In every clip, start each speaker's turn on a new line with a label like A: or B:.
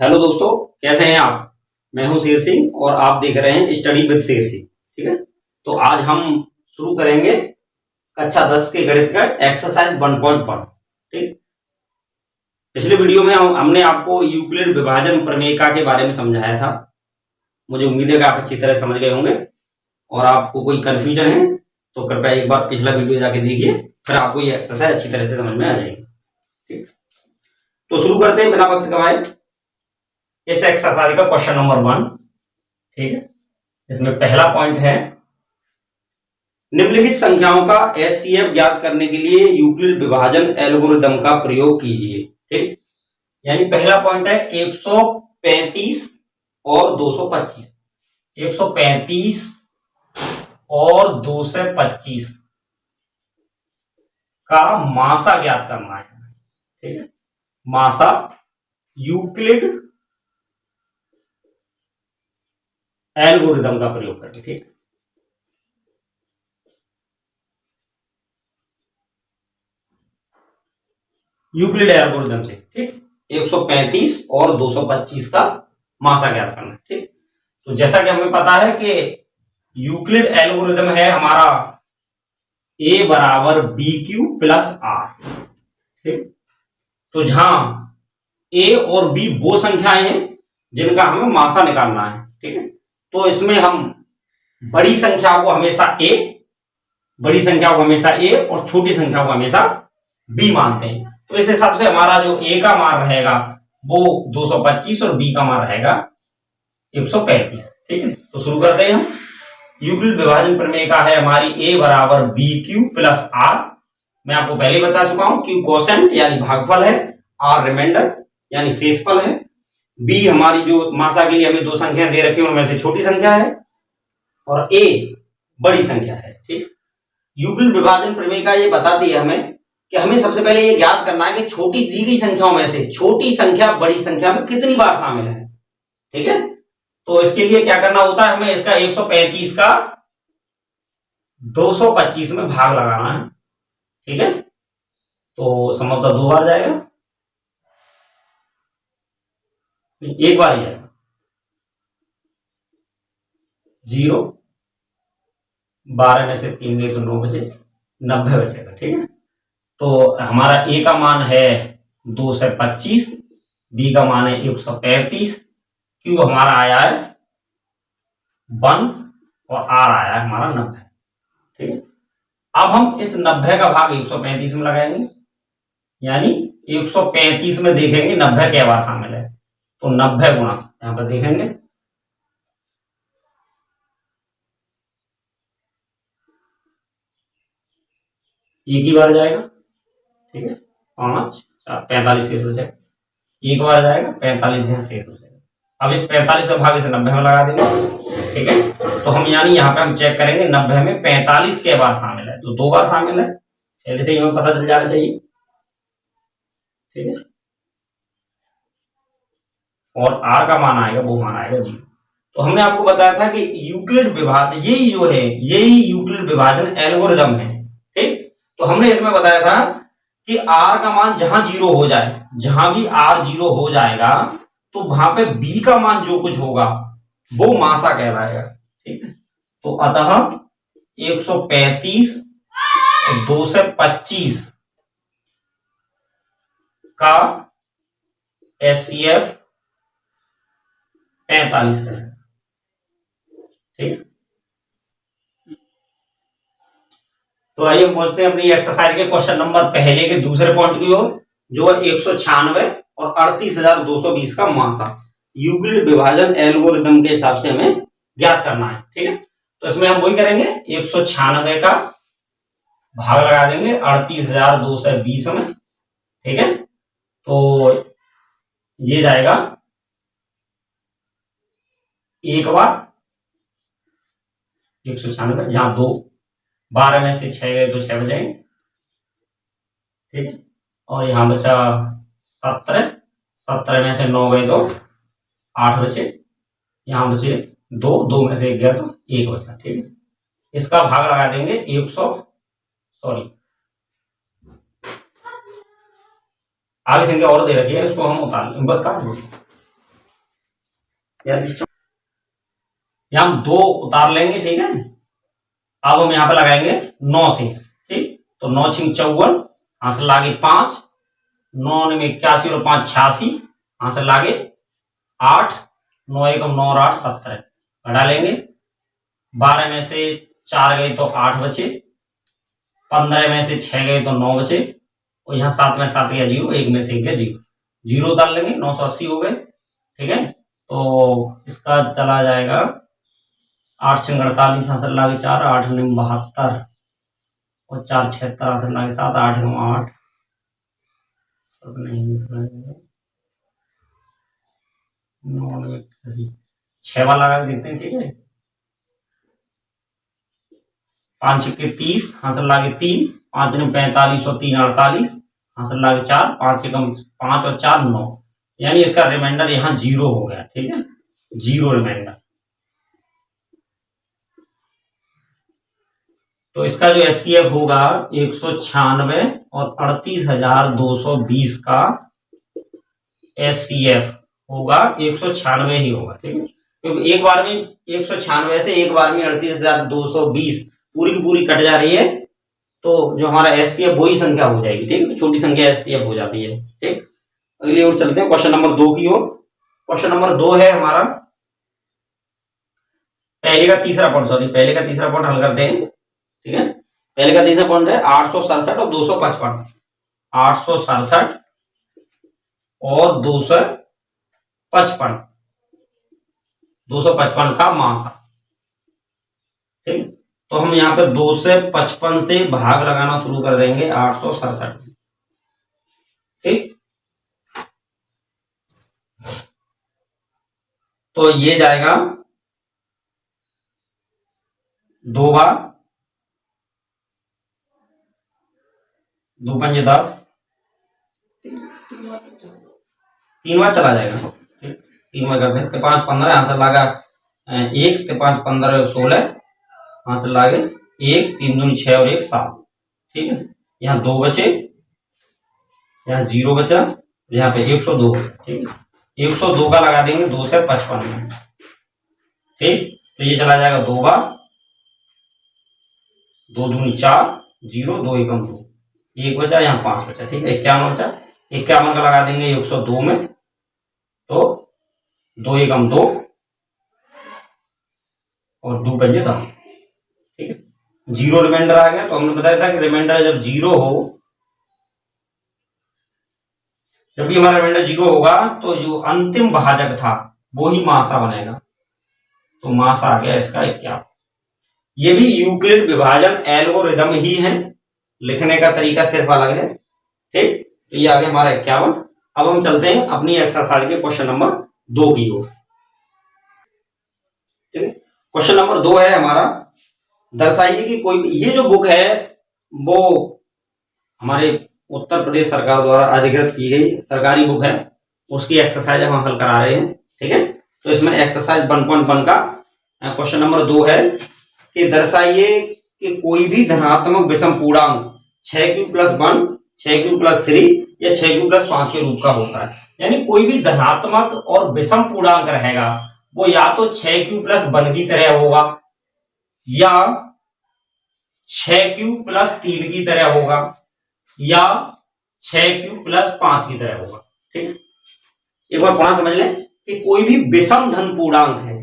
A: Hello दोस्तों, कैसे हैं आप। मैं हूं शेर सिंह और आप देख रहे हैं स्टडी विद शेर सिंह। ठीक है, तो आज हम शुरू करेंगे कक्षा 10 के गणित का एक्सरसाइज 1.1। ठीक, पिछले वीडियो में हमने आपको यूक्लिड विभाजन प्रमेयिका के बारे में समझाया था। मुझे उम्मीद है कि आप अच्छी तरह समझ गए होंगे और आपको कोई कंफ्यूजन है तो कृपया एक बार पिछला वीडियो जाके देखिए, फिर आपको ये एक्सरसाइज अच्छी तरह से समझ में आ जाएगी। ठीक, तो शुरू करते हैं बिना वक्त गवाए इस एक्सरसाइज का क्वेश्चन नंबर 1। ठीक है, इसमें पहला पॉइंट है निम्नलिखित संख्याओं का एचसीएफ ज्ञात करने के लिए यूक्लिड विभाजन एल्गोरिदम का प्रयोग कीजिए। ठीक, यानी पहला पॉइंट है 135 और 225। 135 और 225 का मासा ज्ञात करना है। ठीक है, मासा यूक्लिड एल्गोरिदम का प्रयोग करें। ठीक, यूक्लिड एल्गोरिदम से। ठीक, 135 और 225 का मासा ज्ञात करना है। ठीक, तो जैसा कि हमें पता है कि यूक्लिड एल्गोरिदम है हमारा a बराबर बी क्यू प्लस आर। ठीक, तो जहां a और b वो संख्याएं हैं जिनका हमें मासा निकालना है। ठीक है, तो इसमें हम बड़ी संख्या को हमेशा a और छोटी संख्या को हमेशा b मानते हैं। तो इस हिसाब से हमारा जो a का मान रहेगा वो 225 और b का मान रहेगा 135। ठीक है, तो शुरू करते हैं हम। यूक्लिड विभाजन प्रमेय का है हमारी a बराबर बी क्यू प्लस आर। मैं आपको पहले बता चुका हूं, क्यू कोसेंट यानी भागफल है, आर रिमाइंडर यानी शेषफल है, b हमारी जो मासा के लिए हमें दो संख्या दे रखी है उनमें से छोटी संख्या है और a बड़ी संख्या है। ठीक, यूक्लिड विभाजन प्रमेय का ये बताती है हमें कि हमें सबसे पहले ये ज्ञात करना है कि छोटी दी गई संख्याओं में से छोटी संख्या बड़ी संख्या में कितनी बार शामिल है। ठीक है, तो इसके लिए क्या करना होता है, हमें इसका 135 का 225 में भाग लगाना है। ठीक है, तो संभवतः 2 बार जाएगा, एक बार ही जाएगा। 0, 12 में से 3 गए तो 9 बचे, 90 बचेगा। ठीक है, तो हमारा a का मान है 2 से 25, b का मान है 135, q हमारा आया है 1 और r आया है हमारा 90। ठीक है, अब हम इस 90 का भाग 135 में लगाएंगे, यानी 135 में देखेंगे 90 के बार शामिल है, तो 90 गुणा यहां पर देखेंगे एक ही बार जाएगा। ठीक है, 5 4 45 शेष हो जाएगा, एक बार जाएगा 45 यहाँ शेष हो जाएगा। अब इस 45 का भाग इसे 90 में लगा देंगे। ठीक है, तो हम यानी यहाँ पे हम चेक करेंगे 90 में 45 के बार शामिल है, तो 2 बार शामिल है, पहले से ही हमें पता चल जाना चाहिए। ठीक है, और r का मान आएगा, वो मान आएगा 0। तो हमने आपको बताया था कि यूक्लिड विभाजन यही यूक्लिड विभाजन एल्गोरिदम है। ठीक, तो हमने इसमें बताया था कि r का मान जहां 0 हो जाए, जहां भी r 0 हो जाएगा तो वहां पे b का मान जो कुछ होगा वो मासा कहलाएगा। ठीक है, तो अतः 135 और 225 का एचसीएफ 45 है। ठीक, तो आइए पहुंचते हैं अपनी एक्सरसाइज के क्वेश्चन नंबर पहले के दूसरे पॉइंट की ओर, जो है 196 और 38,220 का मासा यूक्लिड विभाजन एल्गोरिदम के हिसाब से हमें ज्ञात करना है। ठीक है, तो इसमें हम वही करेंगे, 196 का भाग लगा देंगे 38,220 में। ठीक है, तो ये जाएगा एक बार 196, जहां 2 12 में से 6 गए तो 6 बचेंगे। ठीक है, और यहां बचा 17 में से 9 गए तो 8 बचे, यहां बचे 2 में से 1 गया तो 1 बचा। ठीक है, इसका भाग लगा देंगे 100, सॉरी आगे संख्या और दे रखी है, इसको हम उतार काट दो। यहाँ हम 2 उतार लेंगे, ठीक है। अब हम यहाँ पे लगाएंगे 9 से, ठीक। तो 9 छिंग 54, यहां से लागे 5, 9 में 81 और 5 86, यहां से लागे 8, 9 एकम 9 और 8 17, घटा लेंगे। 12 में से 4 गए तो 8 बचे, 15 में से 6 गए तो 9 बचे, और यहाँ 7 में 7 गया 0, 1 में से 1 गया 0, 0 उतार लेंगे। 980 हो गए, ठीक है। तो इसका चला जाएगा 8 छिंग 48, यहाँ से लागे 4, 8 9 72 और 4 76, यहाँ से लागे 7, 8 9 8, नहीं 6 वाला लगा के देखते हैं, ठीक है। 5 छिक्के 30, यहाँ से लागे 3, 5 9 45 और 3 48, यहाँ से लागे 4, 5 एकम 5 और 4 9, यानी इसका रिमाइंडर यहाँ 0 हो गया, ठीक है, 0 रिमाइंडर। तो इसका जो एचसीएफ होगा 196 और 38,220 का एचसीएफ होगा 196 ही होगा, ठीक है, क्योंकि एक बार में 196 से एक बार में 38,220 पूरी की पूरी कट जा रही है, तो जो हमारा एचसीएफ वही संख्या हो जाएगी, ठीक है। तो छोटी संख्या एचसीएफ हो जाती है, ठीक। अगली ओर चलते हैं, क्वेश्चन नंबर 2 की ओर। क्वेश्चन नंबर 2 है हमारा पहले का तीसरा पॉइंट हल करते हैं, ठीक है। पहले का तीसरा पॉइंट है 867 और 255, 867 और 255 का मासा, ठीक। तो हम यहाँ पे 255 से भाग लगाना शुरू कर देंगे 867, ठीक। तो ये जाएगा 2 बार, 2 पंजे 10, 3 बार चला जाएगा, ठीक। 3 बार करते हैं, 5 15, यहां से लागा 1, 5 15 16, यहां से लागे 1, 3 दूनी 6 और 1 7, ठीक है। यहाँ 2 बचे, यहाँ 0 बचा, यहाँ पे 102, ठीक है। 102 का लगा देंगे 2 से 55 में, ठीक। तो ये चला जाएगा 2 बार, 2 दूनी 4, 0, 2 एकम 2, 1 बचा, यहाँ 5 बचा, ठीक है। 51 बचा, 51 का लगा देंगे 102 में, तो 2 एकम 2 और 2 पंजे 10, ठीक है। 0 रिमाइंडर आ गया। तो हमने बताया था कि रिमाइंडर जब 0 हो, जब भी हमारा रिमाइंडर 0 होगा तो जो अंतिम भाजक था वो ही मासा बनेगा। तो मासा आ गया इसका 51। ये भी यूक्लिड विभाजन एल्गोरिदम ही है, लिखने का तरीका सिर्फ अलग है, ठीक। तो ये आ गया हमारा 51। अब हम चलते हैं अपनी एक्सरसाइज के क्वेश्चन नंबर 2 की ओर, ठीक है। क्वेश्चन नंबर 2 है हमारा, दर्शाइए कि कोई, ये जो बुक है वो हमारे उत्तर प्रदेश सरकार द्वारा अधिकृत की गई सरकारी बुक है, उसकी एक्सरसाइज हम हल करा रहे हैं, ठीक है। तो इसमें एक्सरसाइज 1.1 का क्वेश्चन नंबर 2 है कि दर्शाइए कि कोई भी धनात्मक विषम पूर्णांक 6q+1, 6q+3 या 6q+5 के रूप का होता है। यानी कोई भी धनात्मक और विषम पूर्णांक रहेगा वो या तो 6q+1 की तरह होगा या 6q+3 की तरह होगा या 6q+5 की तरह होगा, ठीक है। एक बार पुनः समझ लें कि कोई भी विषम धन पूर्णांक है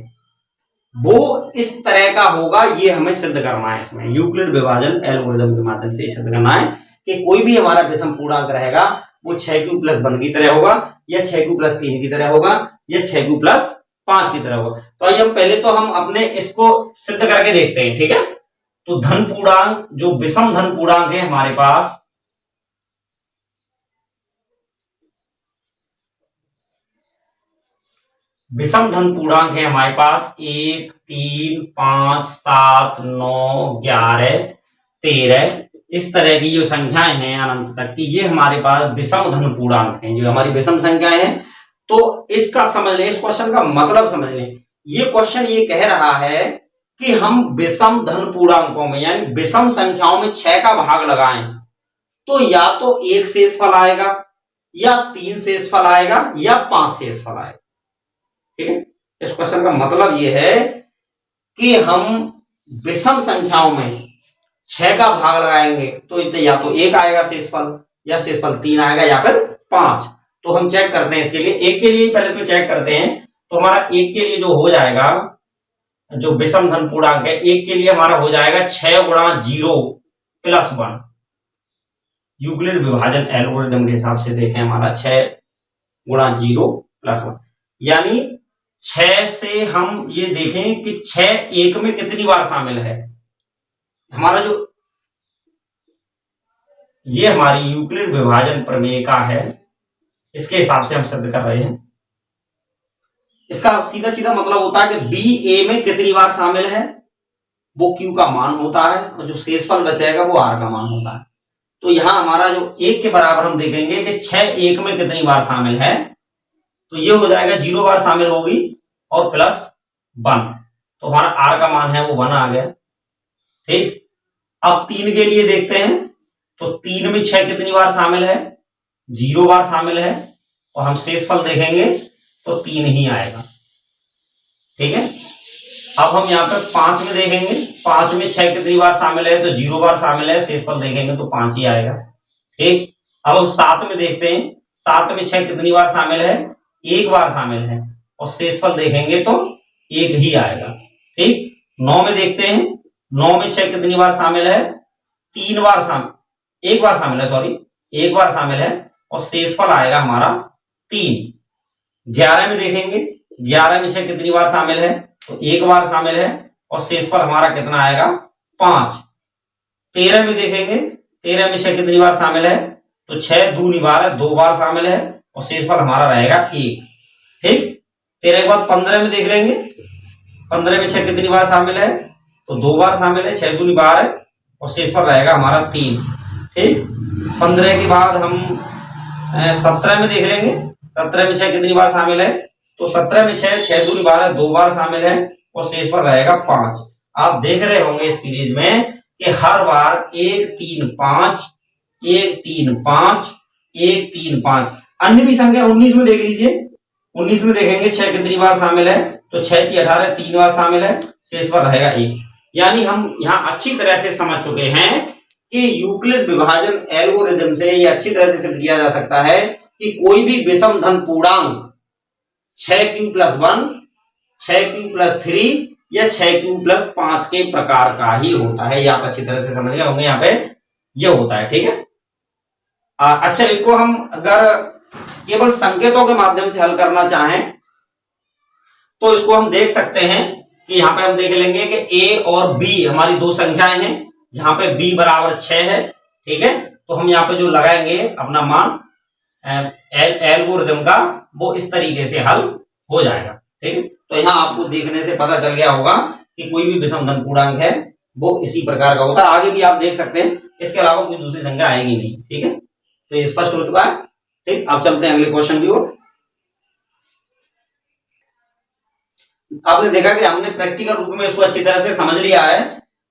A: वो इस तरह का होगा, ये हमें सिद्ध करना है। इसमें यूक्लिड विभाजन एल्गोरिदम के माध्यम से सिद्ध करना है कि कोई भी हमारा विषम पूर्णांक रहेगा वो 6q+1 की तरह होगा या 6q+3 की तरह होगा या 6q+5 की तरह होगा। तो आइए हम पहले तो हम अपने इसको सिद्ध करके देखते हैं, ठीक है। तो धन पूर्णांक, जो विषम धन पूर्णांक है हमारे पास, विषम धन पूर्णांक है हमारे पास 1 3 5 7 9 11 13, इस तरह की जो संख्याएं हैं अनंत तक की, ये हमारे पास विषम धन पूर्णांक हैं, जो हमारी विषम संख्याएं हैं। तो इसका समझ लें, इस क्वेश्चन का मतलब समझ लें। ये क्वेश्चन ये कह रहा है कि हम विषम धन पूर्णांकों में यानी विषम संख्याओं में 6 का भाग लगाएं तो या तो 1 शेषफल आएगा या 3 शेषफल आएगा या 5 शेषफल आएगा, ठीक है। इस क्वेश्चन का मतलब ये है कि हम विषम संख्याओं में 6 का भाग लगाएंगे तो या तो 1 आएगा शेषफल, या शेषफल 3 आएगा, या फिर 5। तो हम चेक करते हैं इसके लिए, एक के लिए पहले तो चेक करते हैं। तो हमारा एक के लिए जो हो जाएगा, जो विषम धन पूर्णांक है, एक के लिए हमारा हो जाएगा 6 गुणा 0 प्लस 1। यूक्लिड विभाजन एल्गोरिथम के हिसाब से देखें, हमारा 6 गुणा 0 प्लस 1, यानी 6 से हम ये देखें कि 6 एक में कितनी बार शामिल है। हमारा जो ये हमारी यूक्लिड विभाजन प्रमेय का है, इसके हिसाब से हम सिद्ध कर रहे हैं। इसका सीधा सीधा मतलब होता है कि बी ए में कितनी बार शामिल है, वो क्यू का मान होता है, और जो शेषफल बचेगा वो आर का मान होता है। तो यहां हमारा जो 1 के बराबर हम देखेंगे कि 6 1 में कितनी बार शामिल है, तो ये हो जाएगा 0 बार शामिल होगी और प्लस 1, तो हमारा आर का मान है वो 1 आ गया। ठीक, अब 3 के लिए देखते हैं, तो 3 में 6 कितनी बार शामिल है, 0 बार शामिल है, और हम शेषफल देखेंगे तो 3 ही आएगा। ठीक है, अब हम यहाँ पे 5 में देखेंगे, 5 में 6 कितनी बार शामिल है, तो 0 बार शामिल है, शेषफल देखेंगे तो 5 ही आएगा। ठीक, अब हम 7 में देखते हैं, 7 में 6 कितनी बार शामिल है, 1 बार शामिल है, और शेषफल देखेंगे तो 1 ही आएगा। ठीक, 9 में देखते हैं, 9 में 6 कितनी बार शामिल है, 1 बार शामिल है, सॉरी 1 बार शामिल है, और शेषफल आएगा हमारा 3। 11 में देखेंगे, 11 में 6 कितनी बार शामिल है, तो 1 बार शामिल है, और शेषफल हमारा कितना आएगा, 5। 13 में देखेंगे, 13 में 6 कितनी बार शामिल है, तो 6 दूनी बार है, 2 बार शामिल है, और शेषफल हमारा रहेगा 1। ठीक, 13 के बाद 15 में देख लेंगे, 15 में 6 कितनी बार शामिल है, तो 2 बार शामिल है, 6 दूनी बार है, और शेषफल रहेगा हमारा 3। ठीक, 15 के बाद हम 17 में देख लेंगे, 17 में 6 कितनी बार शामिल है, तो 17 में 6 दूनी बार है, 2 बार शामिल है, और शेषफल रहेगा 5। आप देख रहे होंगे इस सीरीज में कि हर बार 1 3 5 1 3 5 1 3 5। अन्य भी संख्या 19 में देख लीजिए, 19 में देखेंगे 6 कितनी बार शामिल है, तो 6 की 18 3 बार शामिल है, शेषफल रहेगा 1। यानी हम यहाँ अच्छी तरह से समझ चुके हैं कि यूक्लिड विभाजन एल्गोरिथम से ये अच्छी तरह से सिद्ध किया जा सकता है कि कोई भी विषम धन पूर्णांक 6q + 1, 6q + 3 या 6q + 5 के प्रकार का ही होता है। ये आप अच्छी तरह से समझ गए होंगे, यहाँ पे ये होता है। ठीक है, अच्छा, इसको हम अगर केवल संकेतों के माध्यम से हल करना चाहें तो इसको हम देख सकते हैं कि यहाँ पे हम देख लेंगे कि a और b हमारी दो संख्याएं हैं, जहां पे b बराबर 6 है। ठीक है, तो हम यहाँ पे जो लगाएंगे अपना मान एल्गोरिथम का, वो इस तरीके से हल हो जाएगा। ठीक है, तो यहाँ आपको देखने से पता चल गया होगा कि कोई भी विषम धन पूर्णांक है वो इसी प्रकार का होता है। आगे भी आप देख सकते हैं, इसके अलावा कोई दूसरी संख्या आएगी नहीं। ठीक है, तो ये स्पष्ट हो चुका है। ठीक, अब चलते हैं अगले क्वेश्चन की ओर। आपने देखा कि हमने प्रैक्टिकल रूप में इसको अच्छी तरह से समझ लिया है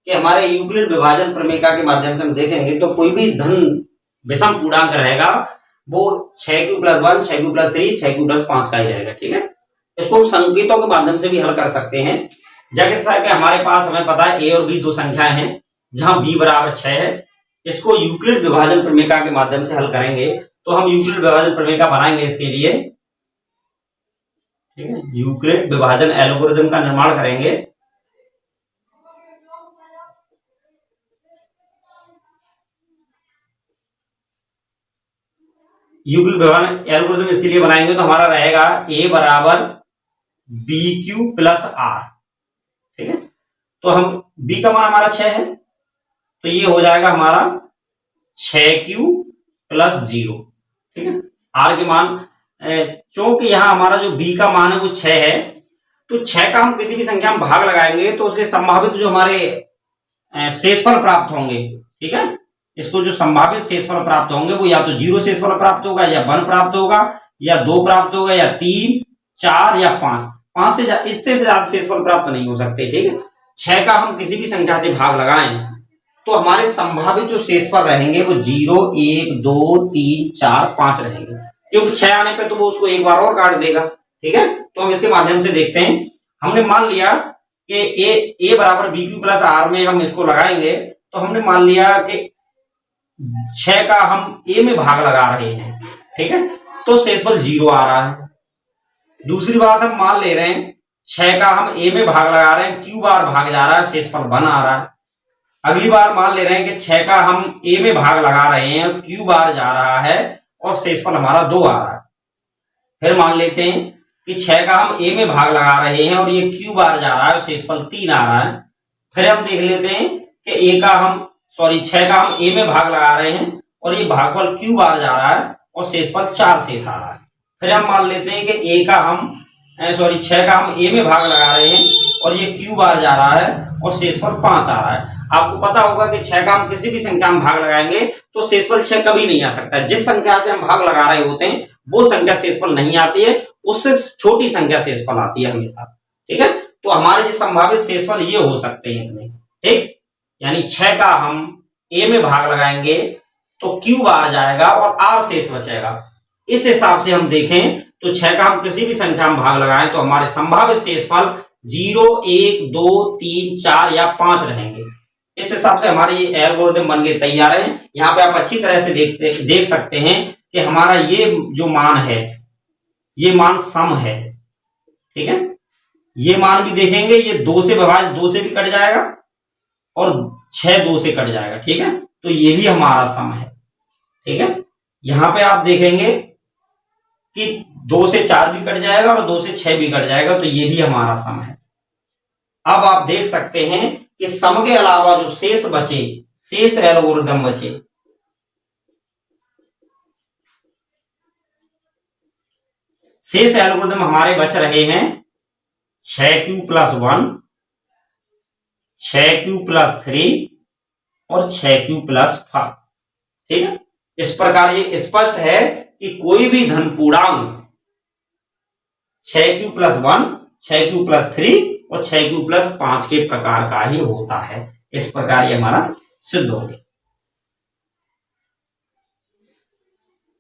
A: कि हमारे यूक्लिड विभाजन प्रमेय के माध्यम से हम देखेंगे तो कोई भी धन विषम पूर्णांक रहेगा वो 6q + 1, 6q + 3, 6q + 5 का ही रहेगा। ठीक है, इसको हम संकेतों के माध्यम से भी हल कर सकते हैं। जैसे कि हमारे पास हमें पता है a और b दो संख्याएं हैं, जहां b बराबर 6 है। इसको यूक्लिड विभाजन प्रमेय के माध्यम से हल करेंगे तो हम यूक्लिड विभाजन प्रमेय बनाएंगे इसके लिए। ठीक है, यूक्लिड विभाजन एल्गोरिथम का निर्माण करेंगे। यूक्लिड विभाजन एल्गोरिथम इसके लिए बनाएंगे तो हमारा रहेगा a बराबर bq + r। ठीक है, तो हम b का मान हमारा 6 है, तो ये हो जाएगा हमारा 6q + 0। ठीक है, r के मान, क्योंकि यहां हमारा जो b का मान है वो 6 है, तो 6 का हम किसी भी संख्या में भाग लगाएंगे तो उसके संभावित जो हमारे शेषफल प्राप्त होंगे। ठीक है, इसको जो संभावित शेषफल प्राप्त होंगे वो या तो 0 शेषफल प्राप्त होगा, या 1 प्राप्त होगा, या 2 प्राप्त होगा, या 3 4 या 5 से इससे ज्यादा शेषफल प्राप्त नहीं हो सकते। ठीक है, 6 का हम किसी भी संख्या से भाग लगाएं तो हमारे संभावित जो शेषफल रहेंगे वो 0 1 2 3 4 5 रहेंगे, क्योंकि 6 आने पे तो वो उसको एक बार और काट देगा। ठीक है, तो हम इसके माध्यम से देखते हैं। हमने मान लिया कि ए बराबर बी क्यू प्लस आर में हम इसको लगाएंगे, तो हमने मान लिया कि 6 का हम ए में भाग लगा रहे हैं, ठीक है, तो शेषफल 0 आ रहा है। दूसरी बात हम मान ले रहे हैं 6 का हम ए में भाग लगा रहे हैं, क्यू बार भाग जा रहा है, शेषफल 1 आ रहा है। अगली बार मान ले रहे हैं कि 6 का हम ए में भाग लगा रहे हैं, क्यू बार जा रहा है और शेषफल हमारा 2 आ रहा है। फिर मान लेते हैं कि 6 का हम ए में भाग लगा रहे हैं और ये क्यू बार जा रहा है, शेषफल 3 आ रहा है। फिर हम देख लेते हैं कि 6 का हम ए में भाग लगा रहे हैं और ये भागफल क्यू बार जा रहा है और शेषफल 4 शेष आ रहा है। फिर हम मान लेते हैं कि 6 का हम ए में भाग लगा रहे हैं और ये क्यू बार जा रहा है और शेषफल 5 आ रहा है। आपको पता होगा कि 6 का हम किसी भी संख्या में भाग लगाएंगे तो शेषफल 6 कभी नहीं आ सकता। जिस संख्या से हम भाग लगा रहे होते हैं वो संख्या शेषफल नहीं आती है, उससे छोटी संख्या शेषफल आती है हमेशा, ठीक है। तो हमारे जो संभावित शेषफल ये हो सकते हैं इतने, ठीक, यानी 6 का हम ए में भाग लगाएंगे तो क्यू बार जाएगा और आर शेष बचेगा। इस हिसाब से हम देखें तो 6 का हम किसी भी संख्या में भाग लगाएं तो हमारे संभावित शेषफल 0, 1, 2, 3, 4 या 5 रहेंगे। इस हिसाब से हमारे ये एल्गोरिथम बन के तैयार है। यहाँ पे आप अच्छी तरह से देख सकते हैं कि हमारा ये जो मान है ये मान सम है, ठीक है। ये मान भी देखेंगे, ये 2 से विभाजित 2 से भी कट जाएगा और 6 2 से कट जाएगा, ठीक है, तो ये भी हमारा सम है, ठीक है। यहां पे आप देखेंगे कि 2 से 4 भी कट जाएगा और 2 से 6 भी कट जाएगा, तो ये भी हमारा सम है। अब आप देख सकते हैं कि सम के अलावा जो शेष बचे, शेष एल्गोरिथम बचे, शेष एल्गोरिथम हमारे बच रहे हैं 6q + 1, 6q + 3 और 6q + 5, ठीक है। इस प्रकार ये स्पष्ट है कि कोई भी धन पूर्णांक 6q + 1, 6q + 3 और 6q + 5 के प्रकार का ही होता है। इस प्रकार ये हमारा सिद्ध हो गया।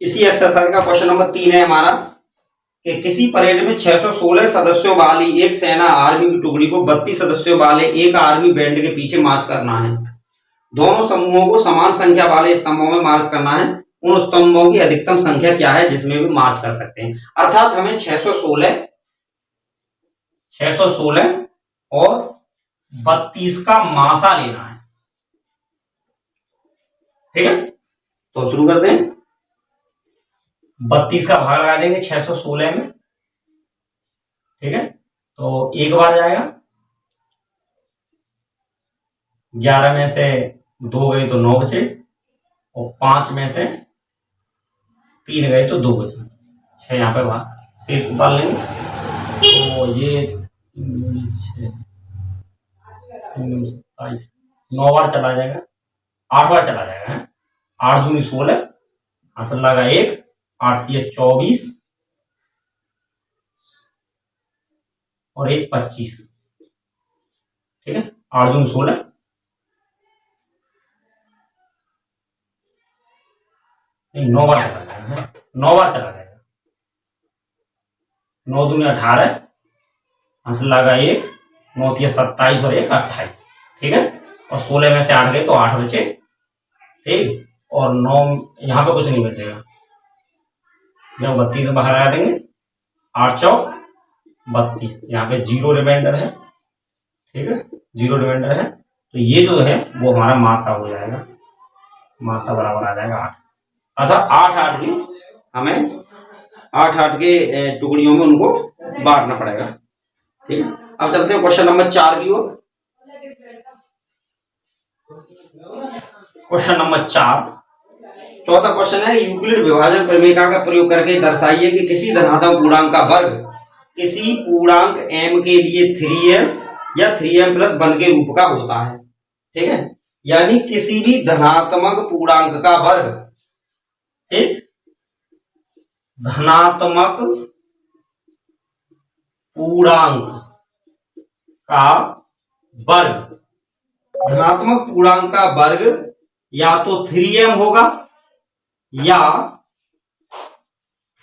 A: इसी एक्सरसाइज का क्वेश्चन नंबर 3 है हमारा कि किसी परेड में 616 सदस्यों वाली एक सेना आर्मी की टुकड़ी को 32 सदस्यों वाले एक आर्मी बैंड के पीछे मार्च करना है। दोनों समूहों को समान संख्या वाले स्तंभों में मार्च करना है। उन स्तंभों की अधिकतम संख्या क्या है जिसमें भी मार्च कर सकते हैं। अर्थात हमें 616 और 32 का मासा लेना है, ठीक है। तो शुरू करते हैं। 32 का भाग लगा देंगे 616 में, ठीक है, तो एक बार जाएगा, 11 में से 2 गए तो 9 बचे और 5 में से 3 गए तो 2 बचे, 6 यहाँ पे बाहर शेष उतार लेंगे। तो ये 27, 9 बार चला जाएगा, 8 बार चला जाएगा, 8 दूनी 16, असल लगा 1, 8 3 24 और 1 25, ठीक है। 8 दूनी 16, 9 बार चला जाएगा, 9 बार चला जाएगा, 9 दूनी 18, असल लगा 1, 9 3 27 और 1 28, ठीक है। और 16 में से 8 गए तो 8 बचे, ठीक, और 9 यहाँ पे कुछ नहीं बचेगा, जब 32 बाहर आ देंगे, 8 चौक 32, यहाँ पे 0 रिमाइंडर है, ठीक है, 0 रिमाइंडर है। तो ये जो है वो हमारा मासा हो जाएगा, मासा बराबर आ जाएगा 8। अर्थात 8 की हमें 8 के टुकड़ियों में उनको बांटना पड़ेगा, ठीक है। अब चलते हैं क्वेश्चन नंबर 4 की ओर। क्वेश्चन नंबर 4, चौथा क्वेश्चन है यूक्लिड विभाजन प्रमेय का प्रयोग करके दर्शाइए कि किसी धनात्मक पूर्णांक का वर्ग किसी पूर्णांक m के लिए 3m या 3m + 1 के रूप का होता है, ठीक है। यानी किसी भी धनात्मक पूर्णांक का वर्ग, ठीक, धनात्मक पूर्णांक का वर्ग, धनात्मक पूर्णांक का वर्ग या तो 3m होगा या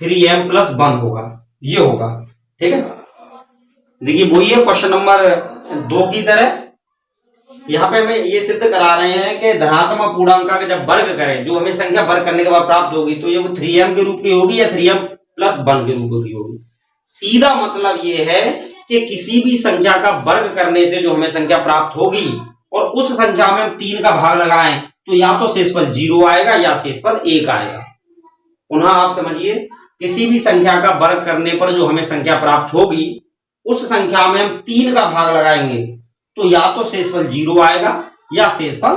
A: 3m + 1 होगा, ये होगा, ठीक है, देखिए वही है क्वेश्चन नंबर 2 की तरह। यहाँ पे हमें ये सिद्ध करा रहे हैं कि धनात्मक पूर्णांक का जब वर्ग करें, जो हमें संख्या वर्ग करने के बाद प्राप्त होगी, तो ये वो 3m के रूप की होगी या 3m+1 के रूप की होगी। सीधा मतलब ये है कि किसी भी संख्या का वर्ग करने से जो हमें संख्या प्राप्त होगी और उस संख्या में हम 3 का भाग लगाएं तो या तो शेषफल 0 आएगा या शेषफल 1 आएगा। पुनः आप समझिए, किसी भी संख्या का वर्ग करने पर जो हमें संख्या प्राप्त होगी उस संख्या में हम 3 का भाग लगाएंगे तो या तो शेषफल 0 आएगा या शेषफल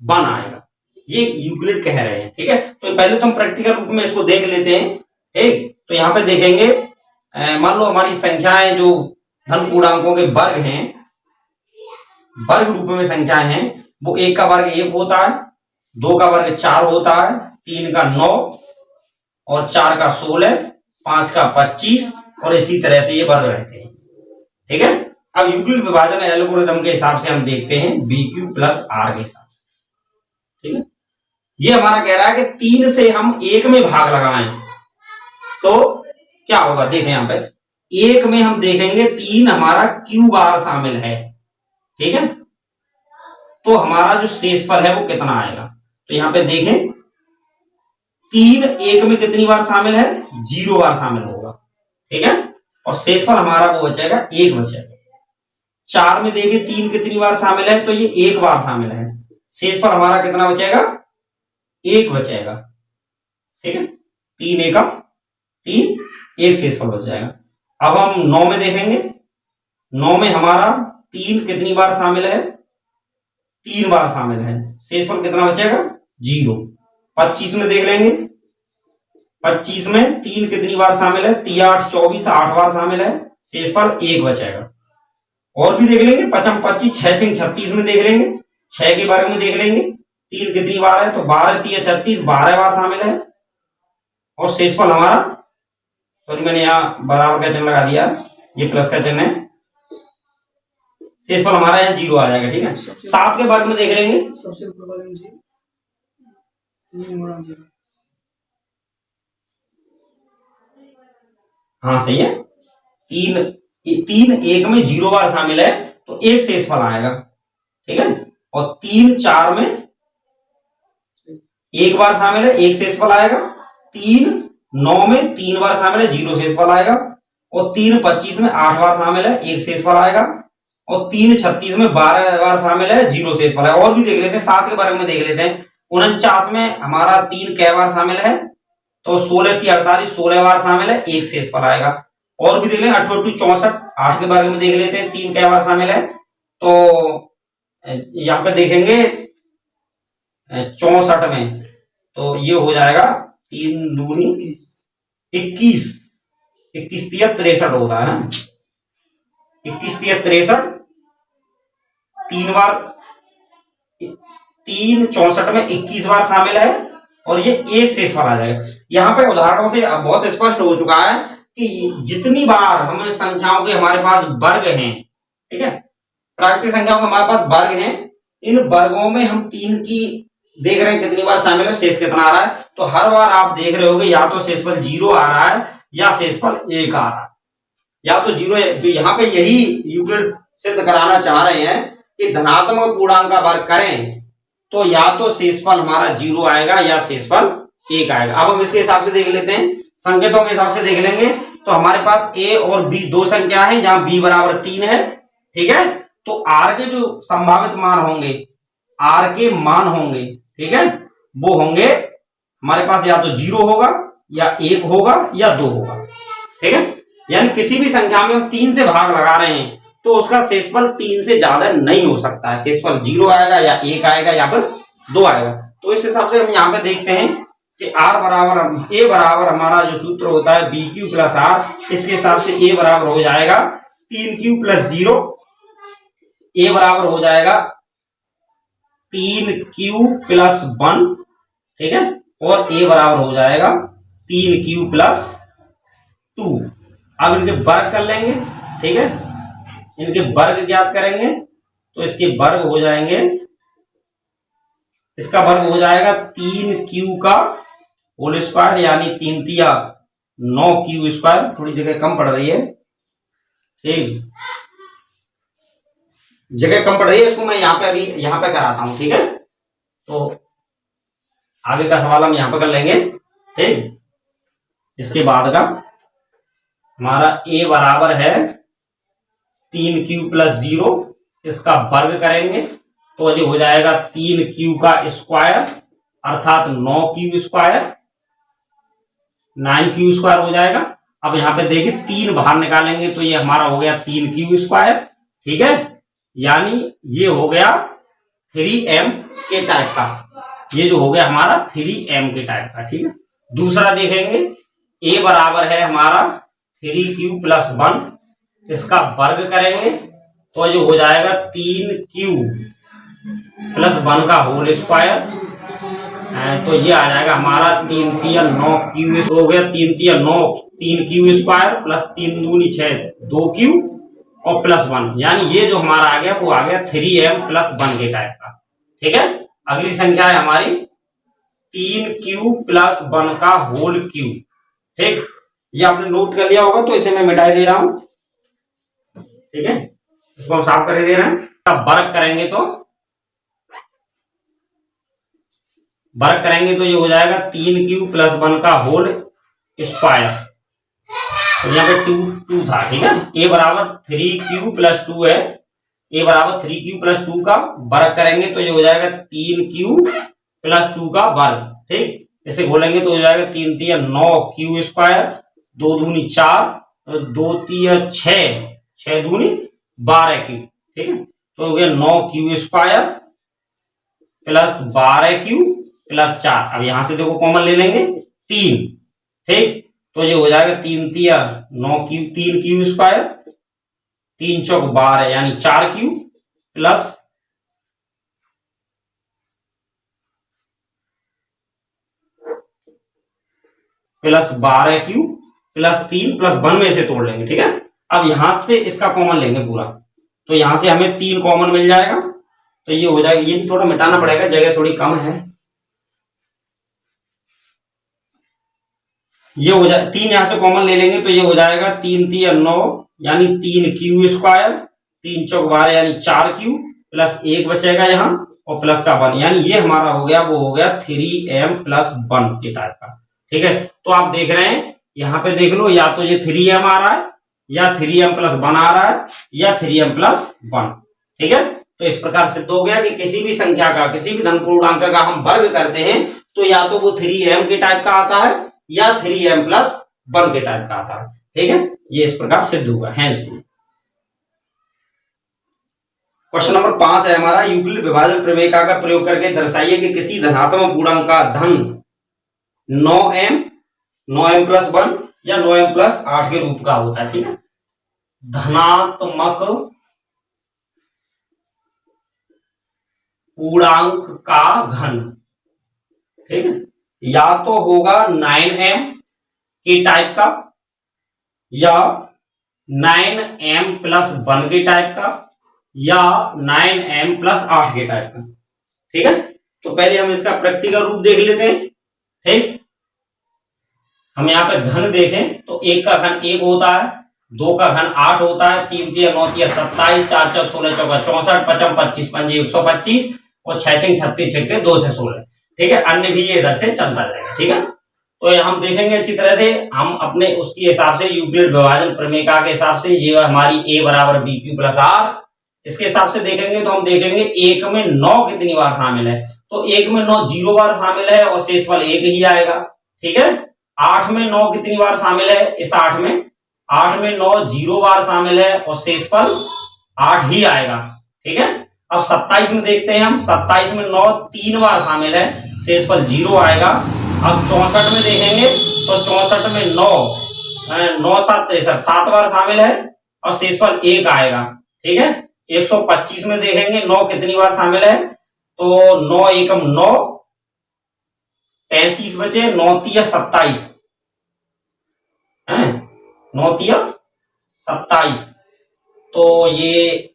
A: 1 आएगा। ये यूक्लिड कह रहे हैं। ठीक है, तो पहले तो हम प्रैक्टिकल रूप में इसको देख लेते हैं। ठीक, तो यहाँ पे देखेंगे, मान लो हमारी संख्याएं जो धन पूर्णांकों के वर्ग हैं, वर्ग रूप में संख्याएं हैं, वो 1 का वर्ग 1 होता है, 2 का वर्ग 4 होता है, 3 का 9 और 4 का 16, 5 का 25 और इसी तरह से ये वर्ग रहते हैं। ठीक है, अब यूक्लिड विभाजन एल्गोरिथम के हिसाब से हम देखते हैं BQ + R के हिसाब से। ठीक है, ये हमारा कह रहा है कि 3 से हम 1 में भाग लगाएं तो क्या होगा। देखें यहाँ पे 1 में हम देखेंगे 3 हमारा Q बार शामिल है। ठीक है, तो हमारा जो शेषफल है वो कितना आएगा। तो यहाँ पे देखें 3 1 में कितनी बार शामिल है, 0 बार शामिल होगा। ठीक है, और शेषफल हमारा वो बचेगा 1 बचेगा। 4 में देखें 3 कितनी बार शामिल है, तो ये 1 बार शामिल है, शेषफल हमारा कितना बचेगा, 1 बचेगा। ठीक है, 3 एकम 3, 1 शेषफल बच जाएगा। अब हम 9 में देखेंगे, 9 में हमारा 3 कितनी बार शामिल है, 3 बार शामिल है, शेषफल कितना बचेगा, 0। 25 में देख लेंगे, 25 में 3 कितनी बार शामिल है, 3 8 24, 8 बार शामिल है, शेषफल 1 बचेगा। और भी देख लेंगे, 5 25, 6 6 36 में देख लेंगे, 6 के वर्ग में देख लेंगे 3 कितनी बार है, तो 12 3 36, 12 बार शामिल है और शेषफल हमारा, सॉरी मैंने यहाँ बराबर का चिन्ह लगा दिया, ये प्लस का चिन्ह है, शेषफल हमारा यहाँ 0 आ जाएगा। ठीक है, 7 के वर्ग में देख लेंगे, सबसे ऊपर वाले में 0, हाँ सही है, 3 1 में 0 बार शामिल है तो 1 शेषफल आएगा। ठीक है, और 3 4 में 1 बार शामिल है, 1 शेषफल आएगा। 3 9 में 3 बार शामिल है, 0 शेषफल आएगा। और 3 25 में 8 बार शामिल है, 1 शेषफल आएगा। और 3 36 में 12 बार शामिल है, 0 शेषफल है। और भी देख लेते हैं, 7 के वर्ग में देख लेते हैं, 49 में हमारा 3 कै बार शामिल है, तो 16 3 48, 16 बार शामिल है, 1 शेषफल आएगा। और भी देख लें, 8 8 64, 8 के बारे में देख लेते हैं, 3 कै बार शामिल है, तो यहाँ पे देखेंगे 64 में, तो ये हो जाएगा 3 दूनी 21, 21 3 63 होता है ना, 21 3 63, 3 बार 3 64 में 21 बार शामिल है और ये 1 शेषफल आ जाएगा। यहाँ पे उदाहरणों से बहुत स्पष्ट हो चुका है कि जितनी बार हमें संख्याओं के हमारे पास वर्ग हैं, ठीक है, प्राकृतिक संख्याओं के हमारे पास वर्ग हैं, इन वर्गों में हम 3 की देख रहे हैं कितनी बार शामिल है, शेष कितना आ रहा है, तो हर बार आप देख रहे होगे या तो शेषफल 0 आ रहा है या शेषफल 1 आ रहा है, या तो 0 है। तो यहाँ पे यही यूक्लिड सिद्ध कराना चाह रहे हैं कि धनात्मक पूर्णांक का वर्ग करें तो या तो शेषफल हमारा 0 आएगा या शेषफल 1 आएगा। अब हम इसके हिसाब से देख लेते हैं, संकेतों के हिसाब से देख लेंगे। तो हमारे पास a और b 2 संख्या है, जहां b बराबर 3 है। ठीक है, तो r के जो संभावित मान होंगे, r के मान होंगे, ठीक है, वो होंगे हमारे पास या तो 0 होगा या 1 होगा या 2 होगा। ठीक है, यानी किसी भी संख्या में हम 3 से भाग लगा रहे हैं तो उसका शेषफल 3 से ज्यादा नहीं हो सकता है, शेषफल 0 आएगा या 1 आएगा या फिर 2 आएगा। तो इस हिसाब से हम यहाँ पे देखते हैं कि a बराबर हमारा जो सूत्र होता है BQ + R, इसके हिसाब से a बराबर हो जाएगा 3Q + 0, a बराबर हो जाएगा 3Q + 1, ठीक है, और a बराबर हो जाएगा 3Q + 2। अब इनके वर्ग कर लेंगे। ठीक है, इनके वर्ग ज्ञात करेंगे तो इसके वर्ग हो जाएंगे, इसका वर्ग हो जाएगा 3Q का होल स्क्वायर यानी 3 तिया 9Q स्क्वायर, थोड़ी जगह कम पड़ रही है, ठीक, जगह कम पड़ रही है, इसको मैं यहाँ पे अभी यहाँ पे कराता हूँ। ठीक है, तो आगे का सवाल हम यहाँ पे कर लेंगे। ठीक, इसके बाद का हमारा a बराबर है 3q प्लस 0, इसका वर्ग करेंगे तो जो हो जाएगा 3q का स्क्वायर अर्थात 9q स्क्वायर, 9q स्क्वायर हो जाएगा। अब यहाँ पे देखिए 3 बाहर निकालेंगे तो ये हमारा हो गया 3q स्क्वायर। ठीक है, यानी ये हो गया 3m के टाइप का, ये जो हो गया हमारा 3m के टाइप का। ठीक है, दूसरा देखेंगे a बराबर है हमारा 3q प्लस 1, इसका वर्ग करेंगे तो जो हो जाएगा 3q प्लस 1 का होल स्क्वायर, तो ये आ जाएगा हमारा 3 तिया 9q हो गया, 3 तिया 9, 3q स्क्वायर प्लस 3 दूनी 6, 2q और प्लस 1, यानी ये जो हमारा आ गया वो आ गया 3m प्लस 1 के टाइप का। ठीक है, अगली संख्या है हमारी 3q प्लस 1 का होल क्यूब। ठीक, ये आपने नोट कर लिया होगा तो इसे मैं मिटाई दे रहा हूं। ठीक है, इसको हम साफ कर दे रहे हैं। तब वर्ग करेंगे तो ये हो जाएगा 3q प्लस 1 का होल स्क्वायर, तो यहाँ पे 2 था। ठीक है, a बराबर 3q प्लस 2 है, a बराबर 3q प्लस 2 का वर्ग करेंगे तो ये हो जाएगा 3q प्लस 2 का वर्ग। ठीक, इसे बोलेंगे तो हो जाएगा 3 तिया 9q स्क्वायर, 2 दूनी 4, 2 तिया 6, 6 दूनी 12q। ठीक है, तो हो गया 9q square plus 12q plus 4। अब यहां से देखो कॉमन ले लेंगे 3। ठीक, तो ये हो जाएगा 3 तिया 9q, 3q स्क्वायर, 3 चौक 12 यानी 4q plus 12q plus 3 plus 1 में से तोड़ लेंगे। ठीक है, अब यहां से इसका कॉमन लेंगे पूरा, तो यहां से हमें 3 कॉमन मिल जाएगा, तो ये हो जाएगा, ये भी थोड़ा मिटाना पड़ेगा, जगह थोड़ी कम है। ये हो जाए 3 यहां से कॉमन ले लेंगे तो ये हो जाएगा 3 तिया 9 यानी 3q स्क्वायर, 3 चौक 12 यानी 4q प्लस 1 बचेगा यहाँ और प्लस का 1, यानी ये हमारा हो गया, वो हो गया 3m प्लस 1 के टाइप का। ठीक है, तो आप देख रहे हैं यहाँ पे देख लो, या तो ये 3m आ रहा है या 3m प्लस 1 आ रहा है या 3m प्लस 1। ठीक है, तो इस प्रकार सिद्ध हो गया कि किसी भी संख्या का, किसी भी धन पूर्णांक का हम वर्ग करते हैं तो या तो वो 3m के टाइप का आता है या 3m प्लस 1 के टाइप का आता है। ठीक है, ये इस प्रकार सिद्ध हुआ है। क्वेश्चन नंबर 5 है हमारा, यूक्लिड विभाजन प्रमेयिका का प्रयोग करके दर्शाइए कि किसी धनात्मक पूर्णांक का धन 9m प्लस 1 या 9m प्लस 8 के रूप का होता है। ठीक है, धनात्मक पूर्णांक का घन, ठीक है, या तो होगा 9m के टाइप का या 9m प्लस 1 के टाइप का या 9m प्लस 8 के टाइप का। ठीक है, तो पहले हम इसका प्रैक्टिकल रूप देख लेते हैं। ठीक, हम यहाँ पे घन देखें तो 1 का घन 1 होता है, 2 का घन 8 होता है, 3 तिया 9 तिया 27, 4 चौक 16 चौका 64, 55 25 पंजे 125 और 6 छंग 36 छक्के 2 से 16। ठीक है, अन्य भी ये इधर से चलता जाएगा। ठीक है, तो ये हम देखेंगे अच्छी तरह से, हम अपने उसके हिसाब से यूक्लिड विभाजन प्रमेयिका के हिसाब से, ये हमारी a बराबर bq प्लस r, इसके हिसाब से देखेंगे तो हम देखेंगे 1 में 9 कितनी बार शामिल है, तो 1 में 9 0 बार शामिल है और शेषफल 1 ही आएगा। ठीक है, 8 में 9 कितनी बार शामिल है, इस 8 में 9 0 बार शामिल है और शेषफल 8 ही आएगा। ठीक है, अब 27 में देखते हैं हम, 27 में 9 3 बार शामिल है, शेषफल 0 आएगा। अब 64 में देखेंगे तो 64 में 9 7 63 7 बार शामिल है और शेषफल 1 आएगा। ठीक है, 125 में देखेंगे 9 कितनी बार शामिल है, तो 9 एकम 9, 35 बचे, 9 तिया 27 है, 9 तिया 27, तो ये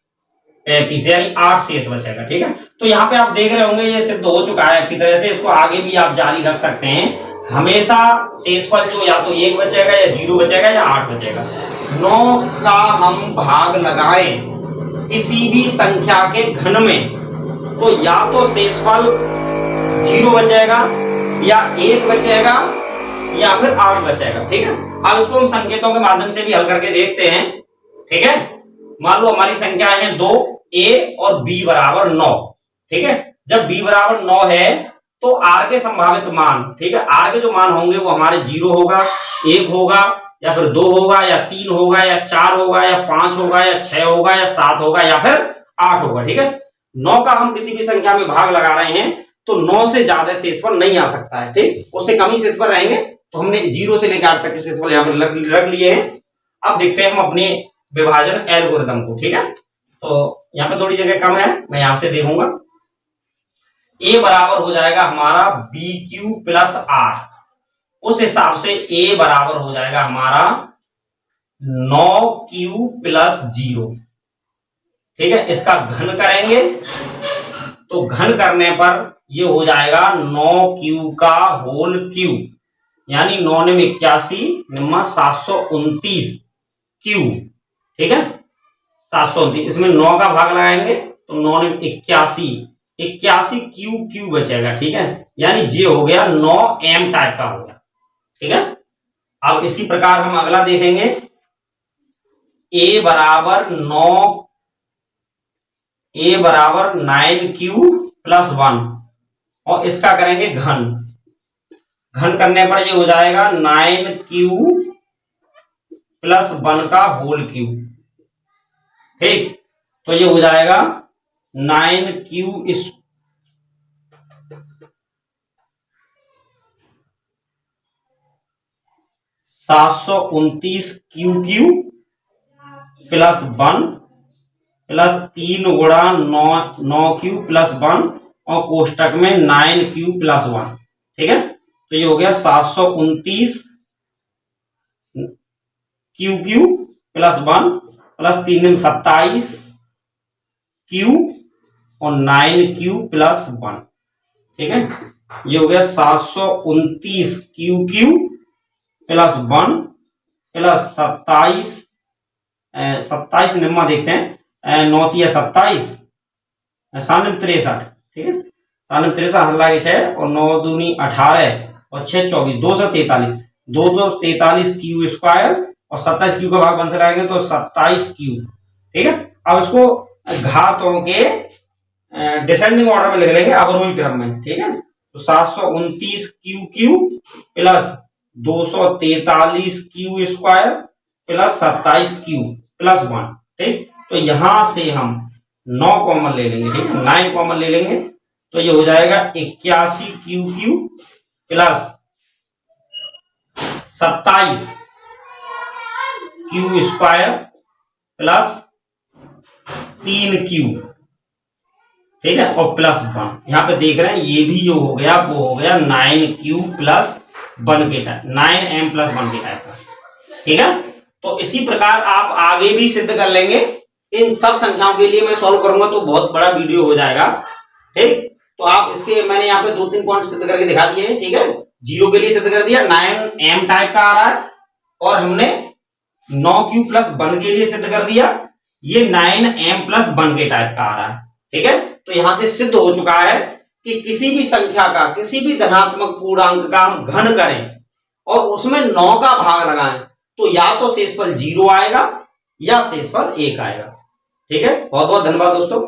A: 35 यानी 8 शेष बचेगा। ठीक है, तो यहाँ पे आप देख रहे होंगे ये सिद्ध हो चुका है अच्छी तरह से, इसको आगे भी आप जारी रख सकते हैं। हमेशा शेषफल जो या तो 1 बचेगा या 0 बचेगा या 8 बचेगा। 9 का हम भाग लगाएं किसी भी संख्या के घन में, तो या तो शेषफल 0 बचेगा या 1 बचेगा या फिर 8 बचेगा। ठीक है, अब इसको हम संकेतों के माध्यम से भी हल करके देखते हैं। ठीक है, मान लो हमारी संख्या है 2, a और b बराबर 9। ठीक है, जब b बराबर 9 है तो r के संभावित मान, ठीक है, r के जो मान होंगे वो हमारे 0 होगा, 1 होगा या फिर 2 होगा या 3 होगा या 4 होगा या 5 होगा या 6 होगा या 7 होगा या फिर 8 होगा। ठीक है, 9 का हम किसी भी संख्या में भाग लगा रहे हैं तो 9 से ज्यादा शेषफल नहीं आ सकता है। ठीक, उससे कम ही शेषफल रहेंगे, तो हमने 0 से लेकर 8 तक के शेषफल यहाँ पर रख लिए हैं। अब देखते हैं हम अपने विभाजन एल्गोरिथम को। ठीक है, तो यहाँ पे थोड़ी जगह कम है, मैं यहां से देखूंगा। a बराबर हो जाएगा हमारा BQ प्लस R, उस हिसाब से a बराबर हो जाएगा हमारा 9Q प्लस 0। ठीक है, इसका घन करेंगे तो घन करने पर ये हो जाएगा 9Q का होल क्यूब, यानी 9 ने 81 निम्मा 729 क्यूब। ठीक है, 729, इसमें 9 का भाग लगाएंगे तो 9 ने 81 क्यूब बचेगा। ठीक है, यानी ये हो गया 9m टाइप का हो गया। ठीक है, अब इसी प्रकार हम अगला देखेंगे। a बराबर 9Q प्लस 1 और इसका करेंगे घन करने पर ये हो जाएगा 9Q प्लस 1 का होल क्यूब। ठीक, तो ये हो जाएगा 9Q इस 729 क्यू प्लस 1 प्लस 3 गुणा 9Q प्लस 1 और कोष्टक में 9Q प्लस 1। ठीक है, तो ये हो गया 729 क्यू प्लस 1 प्लस 3 27 क्यू और 9Q प्लस 1। ठीक है, ये हो गया 729 क्यू प्लस 1 प्लस 27 निम्मा देखते हैं, 9 या 27 63। ठीक है, 63 लागे 6 और 9 दूनी 18 और 6 24 243 क्यू स्क्वायर और 27 क्यू का भाग बन से लाएंगे तो 27 क्यू। ठीक है, अब इसको घातों के डिसेंडिंग ऑर्डर में लिख लेंगे, अवरोही क्रम में। ठीक है, तो 729 Q plus 243 Q square plus 27 Q plus 1। ठीक, तो यहां से हम 9 कॉमन ले लेंगे। ठीक है, 9 कॉमन ले लेंगे तो ये हो जाएगा 81 Q plus 27 Q square plus 3Q। ठीक है, और प्लस 1 यहां पे देख रहे हैं, ये भी जो हो गया वो हो गया 9Q प्लस 1 के टाइप, 9m प्लस 1 के टाइप का। ठीक है, तो इसी प्रकार आप आगे भी सिद्ध कर लेंगे। इन सब संख्याओं के लिए मैं सॉल्व करूंगा तो बहुत बड़ा वीडियो हो जाएगा। ठीक, तो आप इसके मैंने यहाँ पे 2-3 पॉइंट सिद्ध करके दिखा दिए हैं। ठीक है, 0 के लिए सिद्ध कर दिया, 9m टाइप का आ रहा है, और हमने 9Q प्लस 1 के लिए सिद्ध कर दिया, ये 9m प्लस 1 के टाइप का आ रहा है। ठीक है, तो यहां से सिद्ध हो चुका है कि किसी भी संख्या का, किसी भी धनात्मक पूर्णांक का हम घन करें और उसमें 9 का भाग लगाएं तो या तो शेषफल 0 आएगा या शेषफल 1 आएगा। ठीक है, बहुत बहुत धन्यवाद दोस्तों।